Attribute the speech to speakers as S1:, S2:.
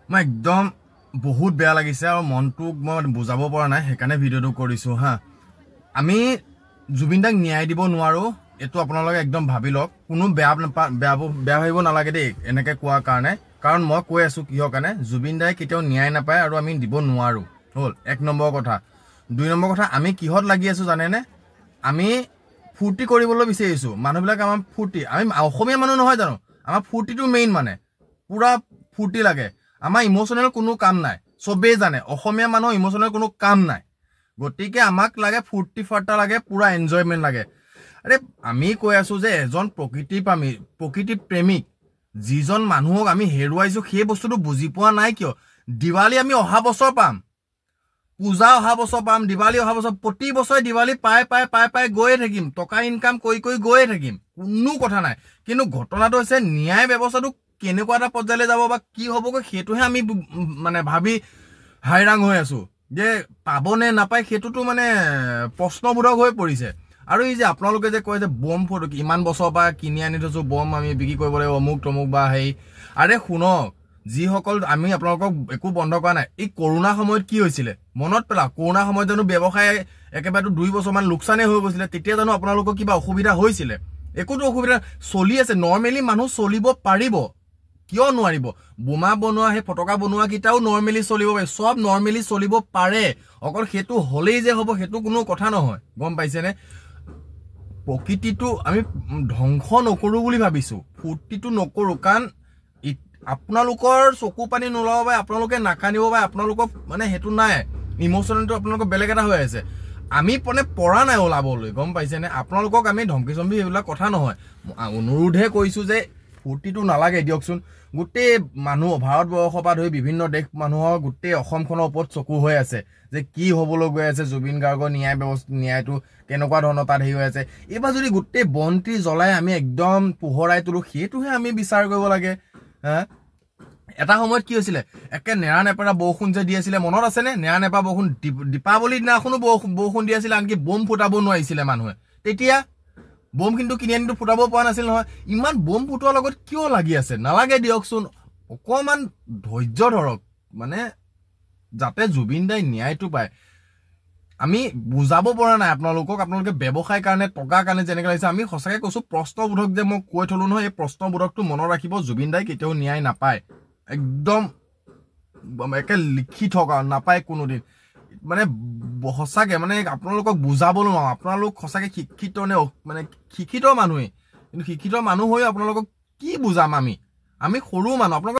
S1: মই একদম বহুত বেয়া লাগিছে আৰু মনটোক মই বুজাব পৰা নাই সেইকাৰণে ভিডিঅ'টো কৰিছো হা আমি জুবিন দাক ন্যায় দিব নোৱাৰো এটো আপোনালোকে একদম ভাবি লওক কোনো বেয়া ভাবিব নালাগে দেই এনেকে কোৱাৰ কাৰণে কাৰণ মই কৈ আছো কিহৰ কাৰণে জুবিন দাই কেতিয়াও ন্যায় নাপায় আৰু আমি দিব নোৱাৰো হল এক নম্বৰ কথা দুই নম্বৰ কথা আমি কিহত লাগি আছো জানেনে আমি ফুৰ্তি কৰিবলৈ বিচাৰিছো মানুহবিলাক আমাৰ ফুৰ্তি আমি অসমীয়া মানুহ নহয় জানো আমাৰ ফুৰ্তিটো মেইন মানে পুৰা ফুৰ্তি লাগে আমাৰ ইমোশনাল কোনো কাম নাই সবেই জানে অসমীয়া মানুহ ইমোশনাল কোনো কাম নাই গতিকে আমাক লাগে ফুৰ্তি ফাৰ্তা লাগে পুৰা এনজয়মেন্ট লাগে আৰে আমি কৈ আছো যে এজন প্ৰকৃতি প্ৰেমিক যিজন মানুহক আমি হেৰুৱাইছো সেই বস্তুটো বুজি পোৱা নাই কিয় দিৱালী আমি অহা বছৰ পাম পূজা অহা বছৰ পাম দিৱালী অহা বছৰ প্ৰতি বছৰে দিৱালী পাই গৈয়ে থাকিম টকা ইনকাম কৰি গৈয়ে থাকিম কোনো কথা নাই কিন্তু ঘটনাটো হৈছে ন্যায় ব্যৱস্থাটো কেনেকুৱা এটা পৰ্যায়লৈ যাব বা কি হ'বগৈ সেইটোহে আমি মানে ভাবি হাইৰাং হৈ আছো যে পাবনে নাপায় সেইটোতো মানে প্ৰশ্নবোধক হৈ পৰিছে আৰু এই যে আপোনালোকে যে কয় যে বম ফটো ইমান বছৰৰ পৰা কিনি আনি থৈছো বম আমি বিক্ৰী কৰিব লাগিব অমুক তমুক বা হেৰি আৰে শুনক যিসকল আমি আপোনালোকক একো বন্ধ কৰা নাই এই কৰোনা সময়ত কি হৈছিলে মনত পেলা কৰোনা সময়ত জানো ব্যৱসায় একেবাৰে 2 বছৰমান লোকচানে হৈ গৈছিলে তেতিয়া জানো আপোনালোকৰ কিবা অসুবিধা হৈছিলে একোতো অসুবিধা চলি আছে নৰ্মেলি মানুহ চলিব পাৰিব কিয় নোৱাৰিব বোমা বনোৱা হে ফটকা বনোৱা কিটাও নৰ্মেলি চলিব পাৰে সব নৰ্মেলি চলিব পাৰে অকল হেতু হলেই যে হ'ব হেতু কোনো কথা নহয় গম পাইছেনে প্ৰকৃতিটো আমি ধ্বংস নকৰো বুলি ভাবিছো ফুৰ্তিটো নকৰো কাৰণ আপোনালোকৰ চকু পানী নোলাব বা আপোনালোকে নাকানিব বা আপোনালোকৰ মানে হেতু নাই ইমোশনালটো আপোনালোকৰ বেলেগ এটা হৈ আছে আমি পনে পৰা নাই ওলাবলৈ গম পাইছেনে আপোনালোকক আমি ধমকি চমকি এইবিলাক কথা নহয় অনুৰোধে কৈছো যে ফুৰ্তিটো নালাগে দিয়কচোন গোটেই মানুহ ভাৰতবৰ্ষৰ পৰা ধৰি বিভিন্ন দেশ মানুহৰ গোটেই অসমখনৰ ওপৰত চকু হৈ আছে যে কি হ'বলৈ গৈ আছে জুবিন গাৰ্গৰ ন্যায়টো কেনেকুৱা ধৰণৰ তাত হেৰি হৈ আছে এইবাৰ যদি গোটেই বন্তি জ্বলাই আমি একদম পোহৰাই তোলো সেইটোহে আমি বিচাৰ কৰিব লাগে হা এটা সময়ত কি হৈছিলে একে নেৰা নেপেৰা বৰষুণ যে দি আছিলে মনত আছেনে নেৰা নেপেৰা বৰষুণ দীপাৱলীৰ দিনাখনো বৰষুণ দি আছিলে আনকি বম ফুটাব নোৱাৰিছিলে মানুহে তেতিয়া বম কিন্তু কিনি আনিটো ফুটাব পৰা নাছিল নহয় ইমান বম ফুটোৱাৰ লগত কিয় লাগি আছে নালাগে দিয়কচোন অকমান ধৈৰ্য ধৰক মানে যাতে জুবিন দাই ন্যায়টো পায় আমি বুজাব পৰা নাই আপোনালোকে ব্যৱসায় কাৰণে টকা কাৰণে যেনেকৈ লাগিছে আমি সঁচাকৈ কৈছো প্ৰশ্নবোধক যে মই কৈ থলো নহয় এই প্ৰশ্নবোধকটো মনত ৰাখিব জুবিন দাই কেতিয়াও ন্যায় নাপায় একদম একে লিখি থকা নাপায় কোনোদিন মানে সঁচাকে মানে আপোনালোকক বুজাবলৈ নোৱাৰো আপোনালোক সঁচাকে শিক্ষিত নে মানে শিক্ষিত মানুহে কিন্তু শিক্ষিত মানুহ হৈ আপোনালোকক কি বুজাম আমি সৰু মানুহ আপোনালোক